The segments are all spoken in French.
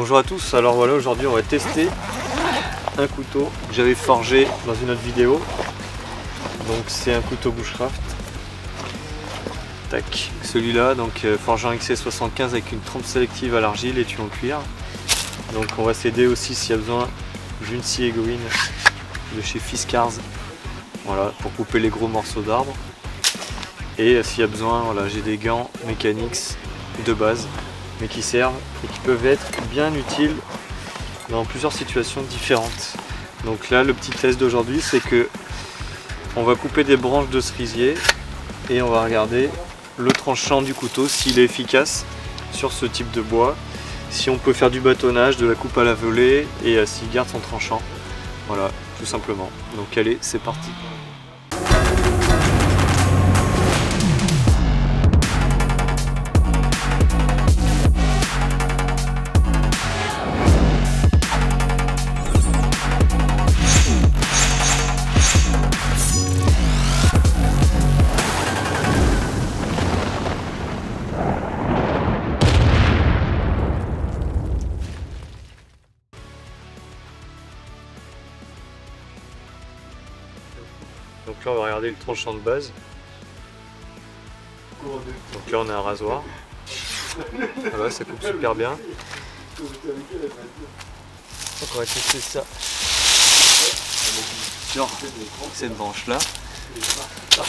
Bonjour à tous, alors voilà, aujourd'hui on va tester un couteau que j'avais forgé dans une autre vidéo. Donc c'est un couteau bushcraft. Tac, celui-là, donc forgé en XC75 avec une trempe sélective à l'argile et tuyau en cuir. Donc on va s'aider aussi s'il y a besoin d'une scie Egoin de chez Fiskars. Voilà, pour couper les gros morceaux d'arbre. Et s'il y a besoin, voilà, j'ai des gants Mechanix de base, mais qui servent et qui peuvent être bien utiles dans plusieurs situations différentes. Donc là, le petit test d'aujourd'hui, c'est que on va couper des branches de cerisier et on va regarder le tranchant du couteau, s'il est efficace sur ce type de bois, si on peut faire du bâtonnage, de la coupe à la volée et s'il garde son tranchant. Voilà, tout simplement. Donc allez, c'est parti. Donc là on va regarder le tranchant de base. Donc là on a un rasoir. Voilà, ça coupe super bien. Donc on va tester ça sur cette branche là. Donc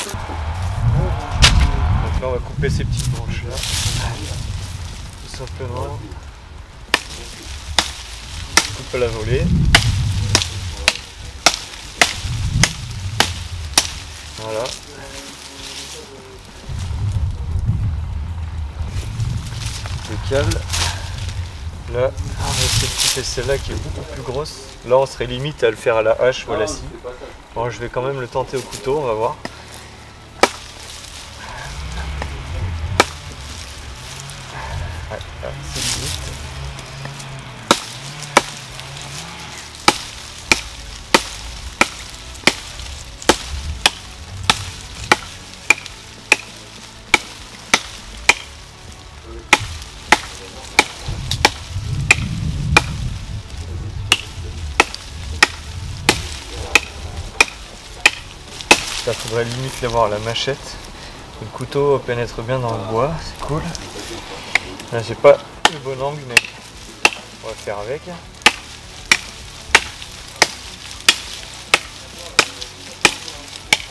là on va couper ces petites branches là. Tout simplement. Coupe à la volée. Voilà. Le câble. Là, on va essayer de couper celle-là qui est beaucoup plus grosse. Là, on serait limite à le faire à la hache ou à la scie. Bon, je vais quand même le tenter au couteau, on va voir. Ouais, là, c'est limite. Ça faudrait limite l'avoir à la machette. Le couteau pénètre bien dans le bois, c'est cool. Là j'ai pas le bon angle mais on va faire avec.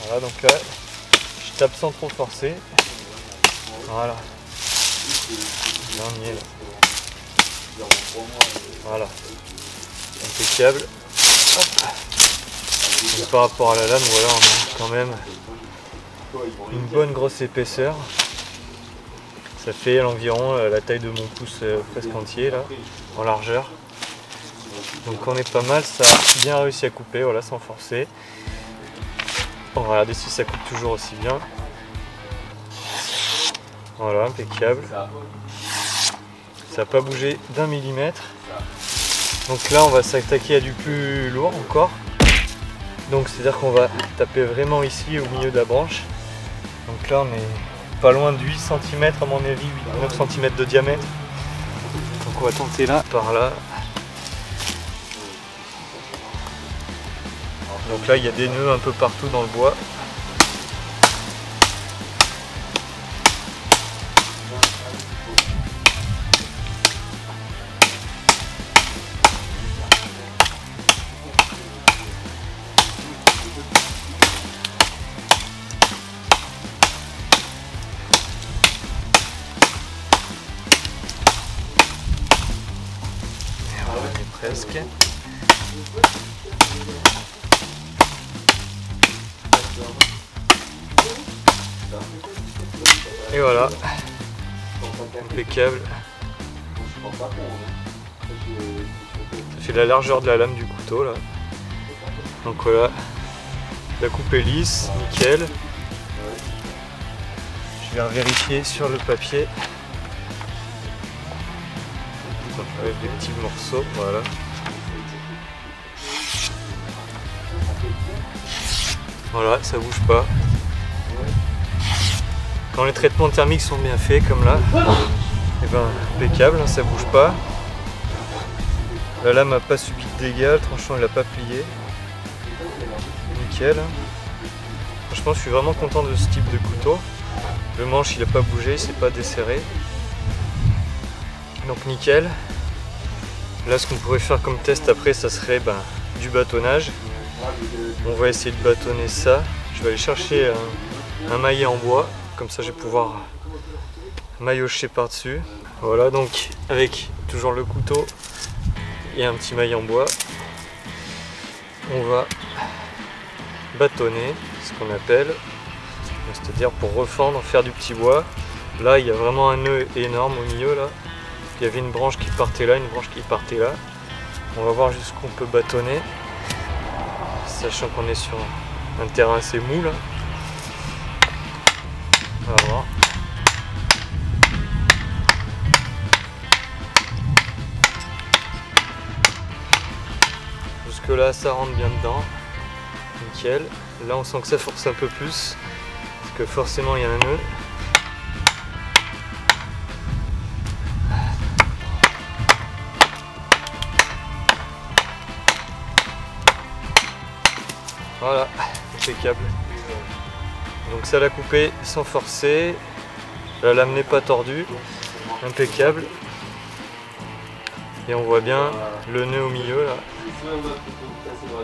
Voilà, donc là je tape sans trop forcer. Voilà. Là on y est là. Voilà. Impeccable. Hop. Donc, par rapport à la lame, voilà, on a quand même une bonne grosse épaisseur. Ça fait environ la taille de mon pouce presque entier là, en largeur. Donc on est pas mal, ça a bien réussi à couper, voilà, sans forcer. On va regarder si ça coupe toujours aussi bien. Voilà, impeccable. Ça n'a pas bougé d'1 millimètre. Donc là on va s'attaquer à du plus lourd encore. Donc c'est à dire qu'on va taper vraiment ici au milieu de la branche. Donc là on est pas loin de 8 cm à mon avis, 8-9 cm de diamètre. Donc on va tenter là, par là. Donc là il y a des nœuds un peu partout dans le bois. Presque. Et voilà, impeccable. Ça fait la largeur de la lame du couteau là. Donc voilà, la coupe est lisse, nickel. Je vais vérifier sur le papier. Avec des petits morceaux, voilà. Voilà, ça bouge pas. Quand les traitements thermiques sont bien faits, comme là, et ben impeccable, ça bouge pas. La lame n'a pas subi de dégâts, le tranchant il n'a pas plié. Nickel. Franchement je suis vraiment content de ce type de couteau. Le manche il n'a pas bougé, il s'est pas desserré. Donc nickel. Là ce qu'on pourrait faire comme test après ça serait du bâtonnage. On va essayer de bâtonner ça. Je vais aller chercher un maillet en bois. Comme ça je vais pouvoir maillotcher par dessus. Voilà, donc avec toujours le couteau et un petit maillet en bois, on va bâtonner, ce qu'on appelle, c'est-à-dire pour refendre, faire du petit bois. Là il y a vraiment un nœud énorme au milieu là. Il y avait une branche qui partait là, une branche qui partait là. On va voir jusqu'où on peut bâtonner, sachant qu'on est sur un terrain assez mou là. On va voir. Jusque là ça rentre bien dedans. Nickel. Là on sent que ça force un peu plus. Parce que forcément il y a un nœud. Voilà, impeccable. Donc ça l'a coupé sans forcer. La lame n'est pas tordue. Impeccable. Et on voit bien le nœud au milieu là.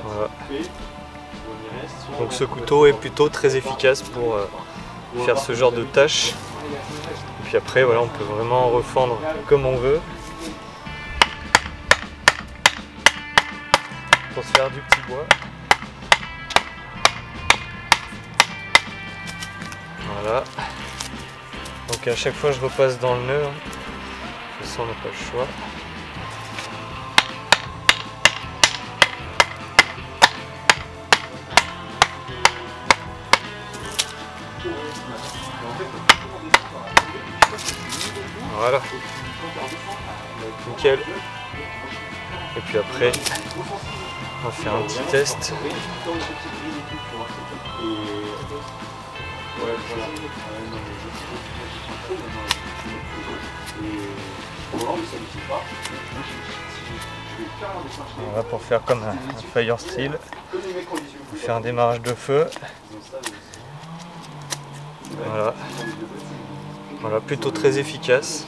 Voilà. Donc ce couteau est plutôt très efficace pour faire ce genre de tâches. Et puis après voilà, on peut vraiment refendre comme on veut. Pour se faire du petit bois. Voilà. Donc à chaque fois je repasse dans le nœud. De toute façon on n'a pas le choix. Voilà. Nickel. Et puis après, on va faire un petit test. Voilà, pour faire comme un fire steel, on fait un démarrage de feu. Voilà. Voilà, plutôt très efficace.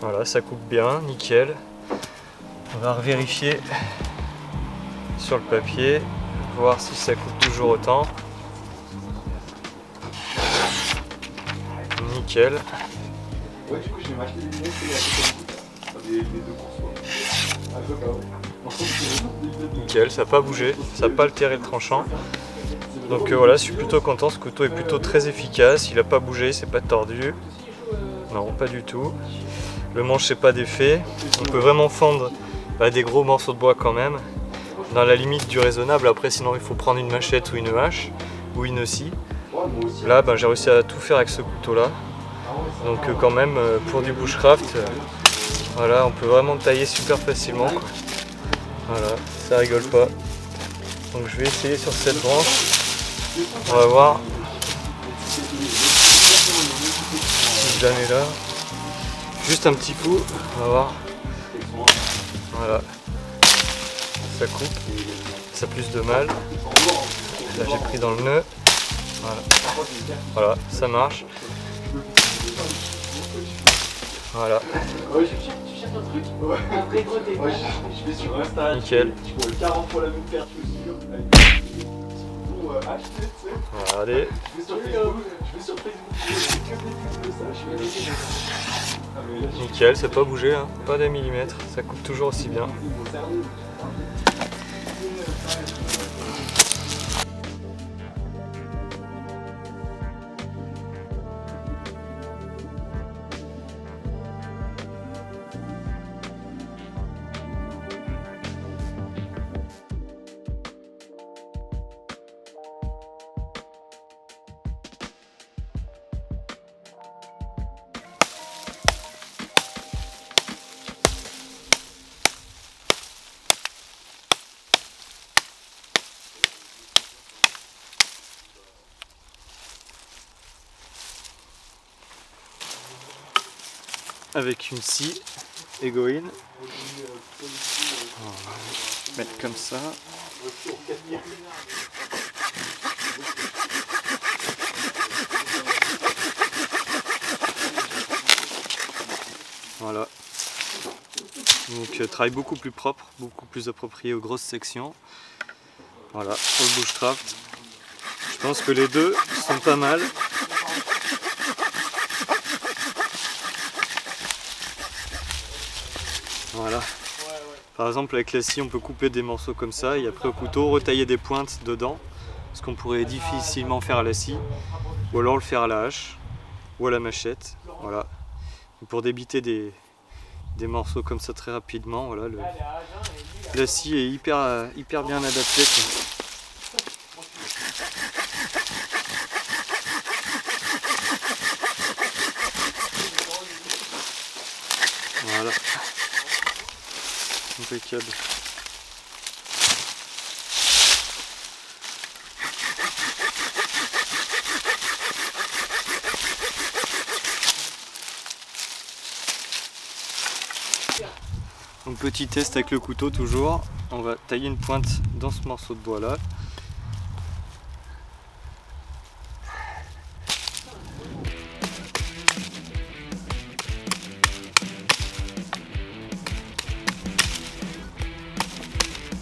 Voilà, ça coupe bien, nickel. On va revérifier sur le papier, voir si ça coupe toujours autant. Nickel. Nickel, ça n'a pas bougé, ça n'a pas altéré le tranchant. Donc voilà, je suis plutôt content, ce couteau est plutôt très efficace, il n'a pas bougé, c'est pas tordu. Non, pas du tout. Le manche c'est pas d'effet. On peut vraiment fendre des gros morceaux de bois quand même, dans la limite du raisonnable. Après sinon il faut prendre une machette ou une hache, ou une scie. Là j'ai réussi à tout faire avec ce couteau là. Donc quand même pour du bushcraft, voilà, on peut vraiment tailler super facilement quoi. Voilà, ça rigole pas. Donc je vais essayer sur cette branche. On va voir si jamais là. Juste un petit coup, on va voir. Voilà. Ça coupe, ça a plus de mal. Là j'ai pris dans le nœud. Voilà. Voilà, ça marche. Voilà. Nickel. Allez. Nickel, ça n'a pas bougé, hein. Pas d'un millimètre, ça coupe toujours aussi bien. avec une scie Egoin. On va mettre comme ça. Voilà. Donc travail beaucoup plus propre, beaucoup plus approprié aux grosses sections. Voilà, pour le bushcraft. Je pense que les deux sont pas mal. Voilà. Par exemple avec la scie on peut couper des morceaux comme ça et après au couteau retailler des pointes dedans. Ce qu'on pourrait difficilement faire à la scie. Ou alors le faire à la hache ou à la machette. Voilà. Et pour débiter des morceaux comme ça très rapidement, voilà, la scie est hyper bien adaptée, quoi. Voilà. Impeccable. Donc petit test avec le couteau toujours, on va tailler une pointe dans ce morceau de bois là.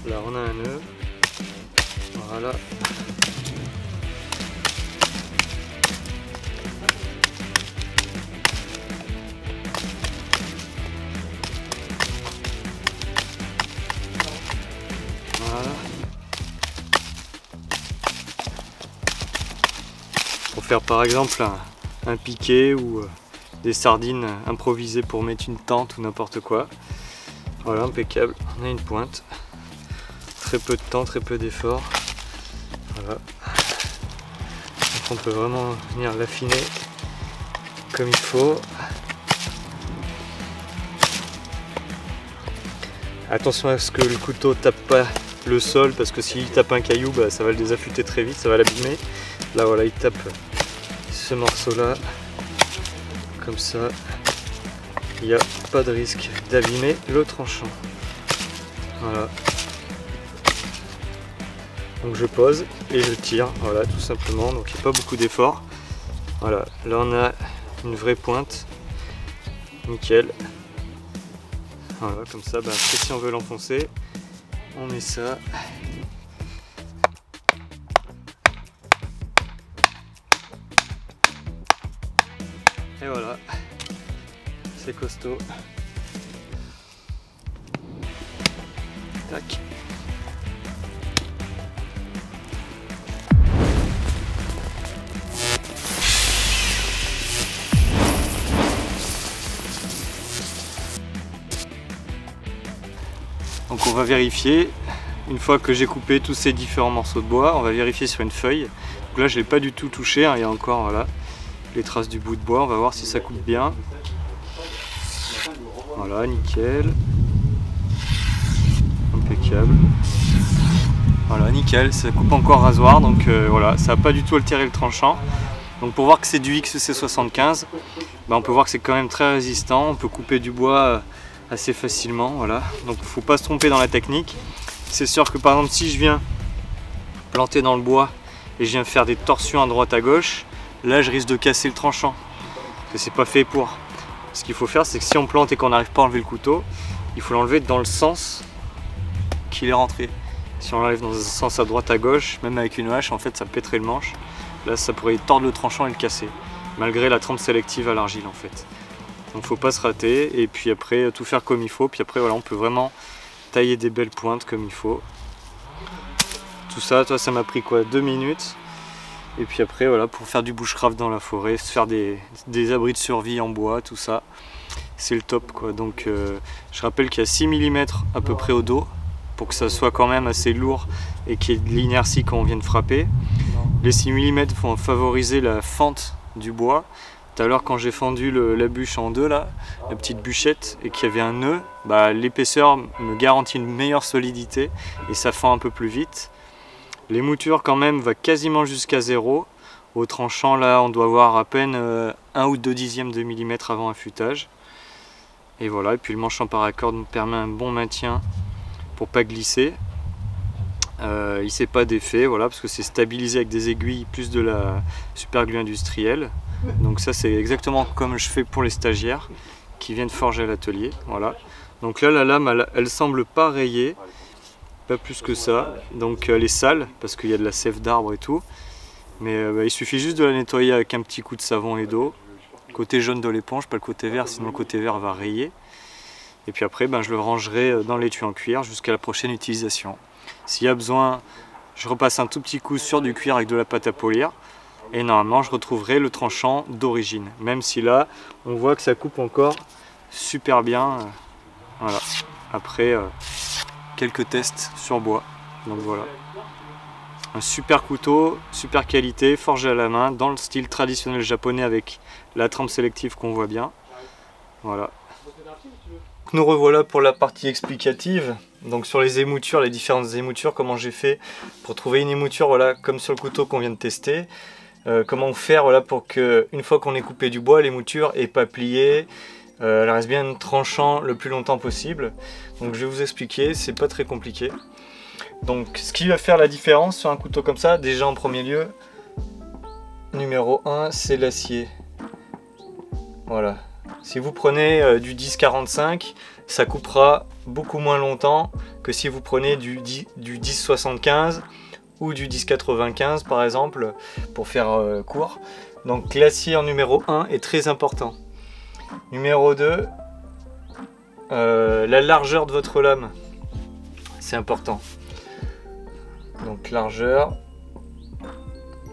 Là on a un nœud, voilà. Voilà. Pour faire par exemple un piqué ou des sardines improvisées pour mettre une tente ou n'importe quoi. Voilà, impeccable, on a une pointe. Très peu de temps, très peu d'effort. Voilà. Donc on peut vraiment venir l'affiner comme il faut. Attention à ce que le couteau tape pas le sol parce que s'il tape un caillou, bah, ça va le désaffûter très vite, ça va l'abîmer. Là voilà, il tape ce morceau là, comme ça, il n'y a pas de risque d'abîmer le tranchant. Voilà. Donc je pose et je tire, voilà, tout simplement, donc il n'y a pas beaucoup d'effort. Voilà, là on a une vraie pointe, nickel. Voilà, comme ça, bah, après si on veut l'enfoncer, on met ça. Et voilà, c'est costaud. Tac. Donc on va vérifier, une fois que j'ai coupé tous ces différents morceaux de bois, on va vérifier sur une feuille. Donc là je ne l'ai pas du tout touché, hein, il y a encore voilà, les traces du bout de bois, on va voir si ça coupe bien. Voilà, nickel. Impeccable. Voilà, nickel, ça coupe encore rasoir, donc voilà, ça n'a pas du tout altéré le tranchant. Donc pour voir que c'est du XC75, bah, on peut voir que c'est quand même très résistant, on peut couper du bois assez facilement, voilà. Donc il ne faut pas se tromper dans la technique. C'est sûr que par exemple si je viens planter dans le bois et je viens faire des torsions à droite à gauche, là je risque de casser le tranchant, parce que c'est pas fait pour. Ce qu'il faut faire, c'est que si on plante et qu'on n'arrive pas à enlever le couteau, il faut l'enlever dans le sens qu'il est rentré. Si on l'enlève dans un sens à droite à gauche, même avec une hache, en fait ça pèterait le manche. Là ça pourrait tordre le tranchant et le casser, malgré la trempe sélective à l'argile en fait. Donc faut pas se rater et puis après tout faire comme il faut, puis après voilà, on peut vraiment tailler des belles pointes comme il faut. Tout ça, toi ça m'a pris quoi, 2 minutes. Et puis après voilà, pour faire du bushcraft dans la forêt, se faire des abris de survie en bois, tout ça, c'est le top quoi. Donc je rappelle qu'il y a 6 mm à peu près au dos, pour que ça soit quand même assez lourd et qu'il y ait de l'inertie quand on vient de frapper. Les 6 mm vont favoriser la fente du bois. Tout à l'heure quand j'ai fendu la bûche en deux là, la petite bûchette, et qu'il y avait un nœud, bah, l'épaisseur me garantit une meilleure solidité et ça fend un peu plus vite. Les moutures quand même va quasiment jusqu'à 0. Au tranchant là on doit avoir à peine 1 ou 2 dixièmes de millimètre avant affûtage. Et voilà, et puis le manche en paracorde nous permet un bon maintien pour pas glisser. Il ne s'est pas défait, voilà, parce que c'est stabilisé avec des aiguilles plus de la super glue industrielle. Donc ça c'est exactement comme je fais pour les stagiaires qui viennent forger à l'atelier. Voilà. Donc là la lame elle semble pas rayée, pas plus que ça. Donc elle est sale parce qu'il y a de la sève d'arbre et tout. Mais il suffit juste de la nettoyer avec un petit coup de savon et d'eau. Côté jaune de l'éponge, pas le côté vert, sinon le côté vert va rayer. Et puis après je le rangerai dans l'étui en cuir jusqu'à la prochaine utilisation. S'il y a besoin, je repasse un tout petit coup sur du cuir avec de la pâte à polir. Et normalement, je retrouverai le tranchant d'origine. Même si là, on voit que ça coupe encore super bien. Voilà. Après quelques tests sur bois. Donc voilà. Un super couteau, super qualité, forgé à la main, dans le style traditionnel japonais avec la trempe sélective qu'on voit bien. Voilà. Nous revoilà pour la partie explicative. Donc sur les émoutures, les différentes émoutures, comment j'ai fait pour trouver une émouture, voilà, comme sur le couteau qu'on vient de tester. Comment faire, voilà, pour que une fois qu'on ait coupé du bois, l'émouture n'est pas pliée, elle reste bien tranchant le plus longtemps possible. Donc je vais vous expliquer, c'est pas très compliqué. Donc ce qui va faire la différence sur un couteau comme ça, déjà en premier lieu, numéro 1, c'est l'acier. Voilà. Si vous prenez du 10-45, ça coupera beaucoup moins longtemps que si vous prenez du 10-75 ou du 10-95 par exemple, pour faire court. Donc l'acier en numéro 1 est très important. Numéro 2, la largeur de votre lame, c'est important. Donc largeur,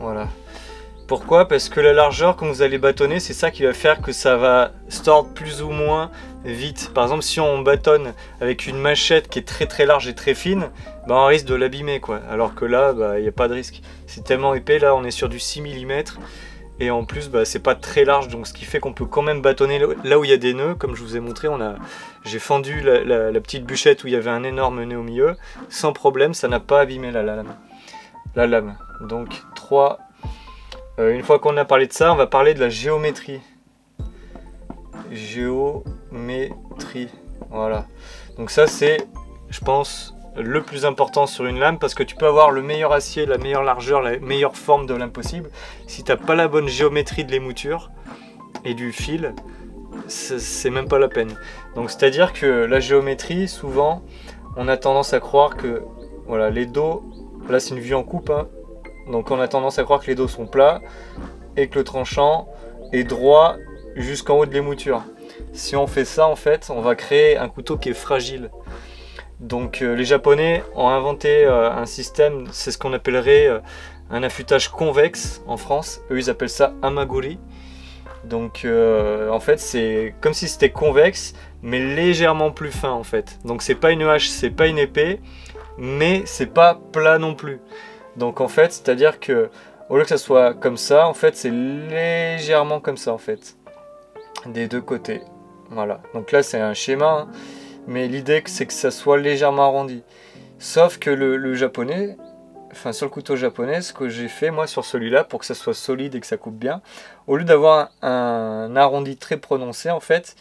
voilà. Pourquoi? Parce que la largeur, quand vous allez bâtonner, c'est ça qui va faire que ça va se tordre plus ou moins vite. Par exemple, si on bâtonne avec une machette qui est très large et très fine, bah, on risque de l'abîmer, quoi. Alors que là, il n'y a pas de risque. C'est tellement épais, là on est sur du 6 mm. Et en plus, c'est pas très large, donc ce qui fait qu'on peut quand même bâtonner là où il y a des nœuds. Comme je vous ai montré, j'ai fendu la petite bûchette où il y avait un énorme nœud au milieu. Sans problème, ça n'a pas abîmé la lame. Donc 3... une fois qu'on a parlé de ça, on va parler de la géométrie. Géométrie, voilà. Donc ça c'est, je pense, le plus important sur une lame, parce que tu peux avoir le meilleur acier, la meilleure largeur, la meilleure forme de l'impossible. Si tu n'as pas la bonne géométrie de l'émouture et du fil, c'est même pas la peine. Donc c'est à dire que la géométrie, souvent, on a tendance à croire que, voilà, les dos, là c'est une vue en coupe, hein. Donc on a tendance à croire que les dos sont plats et que le tranchant est droit jusqu'en haut de l'émouture. Si on fait ça, en fait, on va créer un couteau qui est fragile. Donc les Japonais ont inventé un système, c'est ce qu'on appellerait un affûtage convexe en France. Eux, ils appellent ça amaguri. Donc en fait, c'est comme si c'était convexe, mais légèrement plus fin en fait. Donc c'est pas une hache, c'est pas une épée, mais c'est pas plat non plus. Donc en fait, c'est-à-dire que au lieu que ça soit comme ça, en fait, c'est légèrement comme ça en fait, des deux côtés. Voilà. Donc là, c'est un schéma, hein, mais l'idée c'est que ça soit légèrement arrondi. Sauf que le japonais, enfin sur le couteau japonais, ce que j'ai fait moi sur celui-là pour que ça soit solide et que ça coupe bien, au lieu d'avoir un arrondi très prononcé, en fait,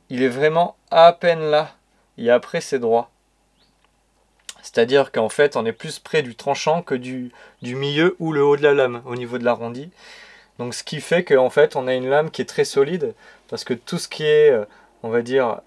il est vraiment à peine là. Et après, c'est droit. C'est-à-dire qu'en fait, on est plus près du tranchant que du milieu ou le haut de la lame, au niveau de l'arrondi. Donc ce qui fait qu'en fait, on a une lame qui est très solide, parce que tout ce qui est, on va dire,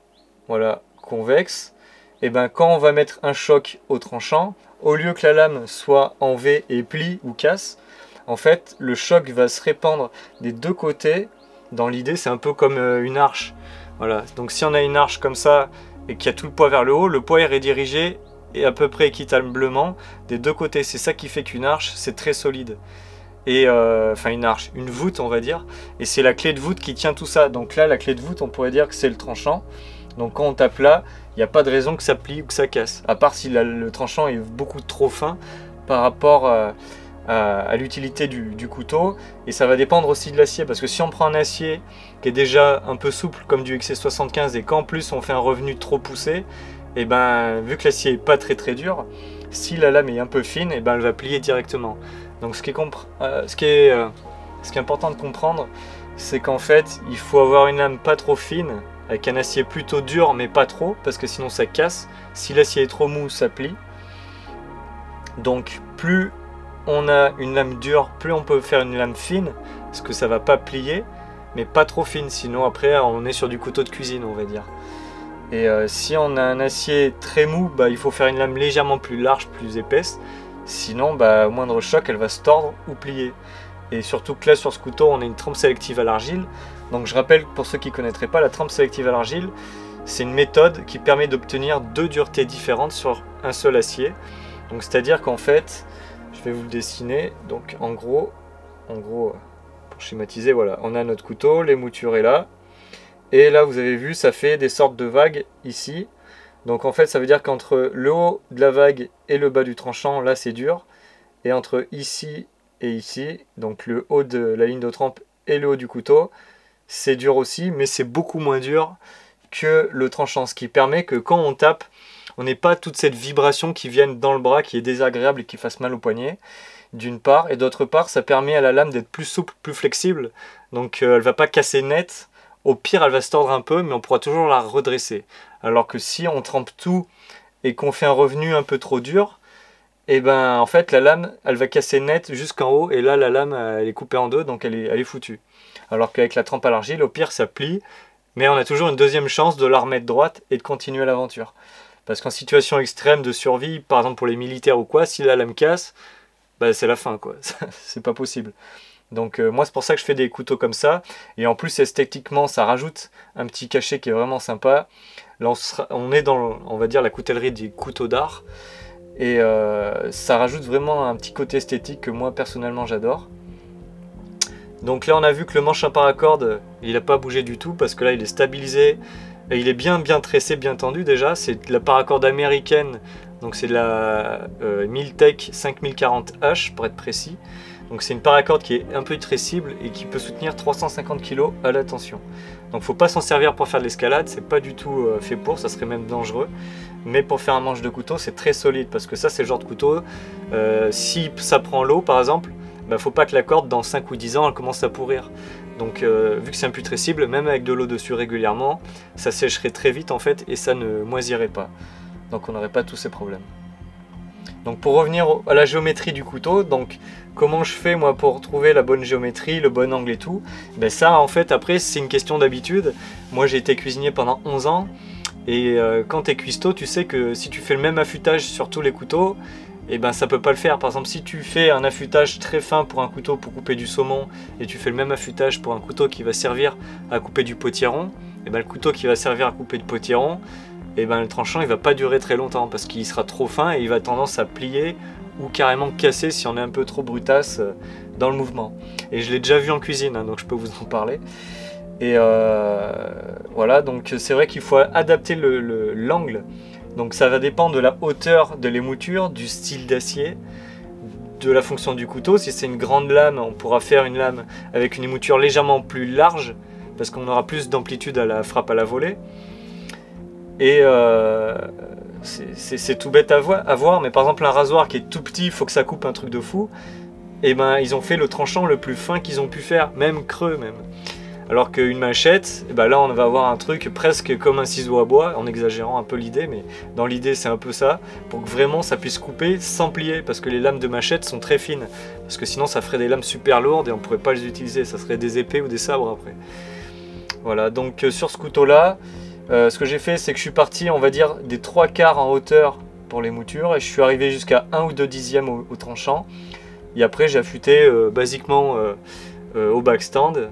voilà, convexe, et ben quand on va mettre un choc au tranchant, au lieu que la lame soit en V et plie ou casse, en fait, le choc va se répandre des deux côtés. Dans l'idée, c'est un peu comme une arche. Voilà. Donc si on a une arche comme ça, et qu'il y a tout le poids vers le haut, le poids est redirigé et à peu près équitablement des deux côtés. C'est ça qui fait qu'une arche, c'est très solide. Et enfin une arche, une voûte on va dire. Et c'est la clé de voûte qui tient tout ça. Donc là, la clé de voûte, on pourrait dire que c'est le tranchant. Donc quand on tape là, il n'y a pas de raison que ça plie ou que ça casse. À part si le tranchant est beaucoup trop fin par rapport à l'utilité du couteau. Et ça va dépendre aussi de l'acier. Parce que si on prend un acier qui est déjà un peu souple comme du XC75 et qu'en plus on fait un revenu trop poussé, et ben vu que l'acier est pas très dur, si la lame est un peu fine, et ben elle va plier directement. Donc ce qui est important de comprendre, c'est qu'en fait il faut avoir une lame pas trop fine avec un acier plutôt dur mais pas trop, parce que sinon ça casse. Si l'acier est trop mou, ça plie. Donc plus on a une lame dure, plus on peut faire une lame fine, parce que ça va pas plier, mais pas trop fine, sinon après on est sur du couteau de cuisine, on va dire. Et si on a un acier très mou, bah, il faut faire une lame légèrement plus large, plus épaisse, sinon bah, au moindre choc elle va se tordre ou plier. Et surtout que là sur ce couteau on a une trempe sélective à l'argile. Donc je rappelle, pour ceux qui ne connaîtraient pas, la trempe sélective à l'argile, c'est une méthode qui permet d'obtenir 2 duretés différentes sur un seul acier. Donc c'est-à-dire qu'en fait, je vais vous le dessiner, donc en gros, pour schématiser, voilà, on a notre couteau, l'émouture est là, et là vous avez vu, ça fait des sortes de vagues ici. Donc en fait ça veut dire qu'entre le haut de la vague et le bas du tranchant, là c'est dur, et entre ici et ici, donc le haut de la ligne de trempe et le haut du couteau, c'est dur aussi, mais c'est beaucoup moins dur que le tranchant, ce qui permet que quand on tape, on n'ait pas toute cette vibration qui vienne dans le bras, qui est désagréable et qui fasse mal au poignet, d'une part, et d'autre part, ça permet à la lame d'être plus souple, plus flexible, donc elle va pas casser net, au pire elle va se tordre un peu, mais on pourra toujours la redresser. Alors que si on trempe tout et qu'on fait un revenu un peu trop dur, et ben en fait la lame elle va casser net jusqu'en haut, et là la lame elle est coupée en deux, donc elle est foutue. Alors qu'avec la trempe à l'argile, au pire ça plie, mais on a toujours une deuxième chance de la remettre droite et de continuer l'aventure. Parce qu'en situation extrême de survie, par exemple pour les militaires ou quoi, si la lame casse, bah c'est la fin quoi, c'est pas possible. Donc moi c'est pour ça que je fais des couteaux comme ça, et en plus esthétiquement ça rajoute un petit cachet qui est vraiment sympa. Là on est dans, on va dire, la coutellerie des couteaux d'art, et ça rajoute vraiment un petit côté esthétique que moi personnellement j'adore. Donc là on a vu que le manche à paracorde il n'a pas bougé du tout, parce que là il est stabilisé et il est bien tressé, bien tendu déjà. C'est de la paracorde américaine, donc c'est de la Miltech 5040H pour être précis. Donc c'est une paracorde qui est un peu tressible et qui peut soutenir 350 kg à la tension. Donc faut pas s'en servir pour faire de l'escalade, c'est pas du tout fait pour, ça serait même dangereux. Mais pour faire un manche de couteau c'est très solide, parce que ça c'est le genre de couteau, si ça prend l'eau par exemple, bah, faut pas que la corde dans 5 ou 10 ans elle commence à pourrir. Donc vu que c'est imputrescible, même avec de l'eau dessus régulièrement, ça sécherait très vite en fait et ça ne moisirait pas. Donc on n'aurait pas tous ces problèmes. Donc pour revenir à la géométrie du couteau, donc comment je fais moi pour trouver la bonne géométrie, le bon angle et tout, ben ça en fait après c'est une question d'habitude. Moi j'ai été cuisinier pendant 11 ans, et quand tu es cuistot, tu sais que si tu fais le même affûtage sur tous les couteaux, et ben ça peut pas le faire. Par exemple si tu fais un affûtage très fin pour un couteau pour couper du saumon, et tu fais le même affûtage pour un couteau qui va servir à couper du potiron, et ben le couteau qui va servir à couper du potiron, et ben le tranchant il va pas durer très longtemps, parce qu'il sera trop fin et il va tendance à plier ou carrément casser si on est un peu trop brutasse dans le mouvement. Et je l'ai déjà vu en cuisine, hein, donc je peux vous en parler. Et voilà, donc c'est vrai qu'il faut adapter l'angle. Donc ça va dépendre de la hauteur de l'émouture, du style d'acier, de la fonction du couteau. Si c'est une grande lame, on pourra faire une lame avec une émouture légèrement plus large, parce qu'on aura plus d'amplitude à la frappe à la volée. Et c'est tout bête à voir, mais par exemple un rasoir qui est tout petit, il faut que ça coupe un truc de fou. Et ben ils ont fait le tranchant le plus fin qu'ils ont pu faire, même creux même. Alors qu'une machette, ben là on va avoir un truc presque comme un ciseau à bois, en exagérant un peu l'idée, mais dans l'idée c'est un peu ça, pour que vraiment ça puisse couper sans plier, parce que les lames de machette sont très fines, parce que sinon ça ferait des lames super lourdes et on pourrait pas les utiliser, ça serait des épées ou des sabres après. Voilà, donc sur ce couteau là, ce que j'ai fait c'est que je suis parti, on va dire, des 3/4 en hauteur pour les moutures, et je suis arrivé jusqu'à 1 ou 2 dixièmes au tranchant, et après j'ai affûté basiquement au backstand.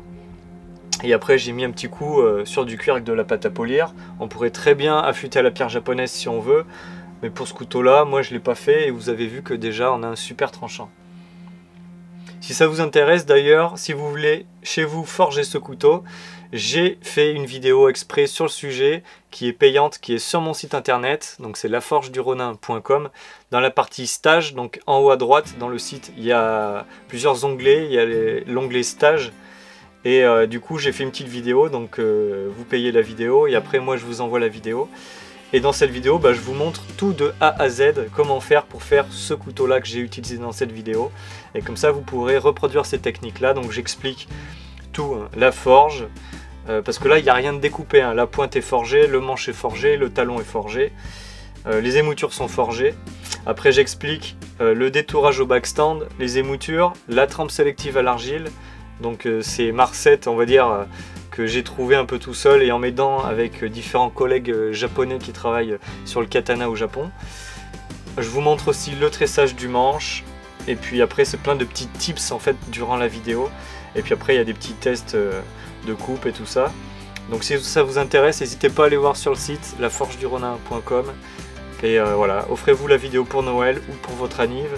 Et après j'ai mis un petit coup sur du cuir avec de la pâte à polir. On pourrait très bien affûter à la pierre japonaise si on veut, mais pour ce couteau là, moi je ne l'ai pas fait, et vous avez vu que déjà on a un super tranchant. Si ça vous intéresse d'ailleurs, si vous voulez chez vous forger ce couteau, j'ai fait une vidéo exprès sur le sujet qui est payante, qui est sur mon site internet, donc c'est laforgeduronin.com. Dans la partie stage, donc en haut à droite dans le site, il y a plusieurs onglets, il y a l'onglet stage. Et du coup j'ai fait une petite vidéo, donc vous payez la vidéo et après moi je vous envoie la vidéo. Et dans cette vidéo je vous montre tout de A à Z, comment faire pour faire ce couteau là que j'ai utilisé dans cette vidéo. Et comme ça vous pourrez reproduire ces techniques là, donc j'explique tout, hein. La forge, parce que là il n'y a rien de découpé, hein. La pointe est forgée, le manche est forgé, le talon est forgé, les émoutures sont forgées. Après j'explique le détourage au backstand, les émoutures, la trempe sélective à l'argile, donc c'est Marcette on va dire que j'ai trouvé un peu tout seul et en m'aidant avec différents collègues japonais qui travaillent sur le katana au Japon. Je vous montre aussi le tressage du manche, et puis après c'est plein de petits tips en fait durant la vidéo, et puis après il y a des petits tests de coupe et tout ça. Donc si ça vous intéresse, n'hésitez pas à aller voir sur le site laforgeduronin.com, et voilà, offrez-vous la vidéo pour Noël ou pour votre anniv,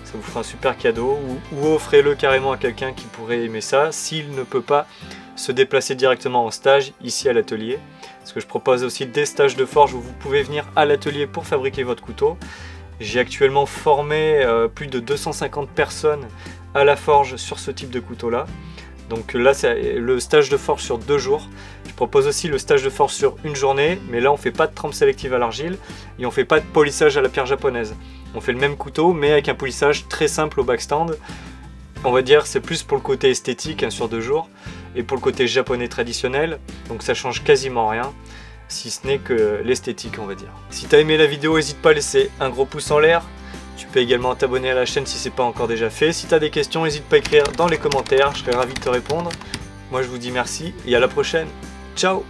ça vous fera un super cadeau, ou offrez-le carrément à quelqu'un qui pourrait aimer ça, s'il ne peut pas se déplacer directement en stage ici à l'atelier, parce que je propose aussi des stages de forge où vous pouvez venir à l'atelier pour fabriquer votre couteau. J'ai actuellement formé plus de 250 personnes à la forge sur ce type de couteau là. Donc là c'est le stage de forge sur 2 jours. Je propose aussi le stage de forge sur 1 journée, mais là on fait pas de trempe sélective à l'argile et on fait pas de polissage à la pierre japonaise. On fait le même couteau mais avec un polissage très simple au backstand. On va dire c'est plus pour le côté esthétique hein, sur 2 jours, et pour le côté japonais traditionnel, donc ça change quasiment rien, si ce n'est que l'esthétique on va dire. Si tu as aimé la vidéo, n'hésite pas à laisser un gros pouce en l'air. Tu peux également t'abonner à la chaîne si ce n'est pas encore déjà fait. Si tu as des questions, n'hésite pas à écrire dans les commentaires, je serai ravi de te répondre. Moi je vous dis merci et à la prochaine. Ciao!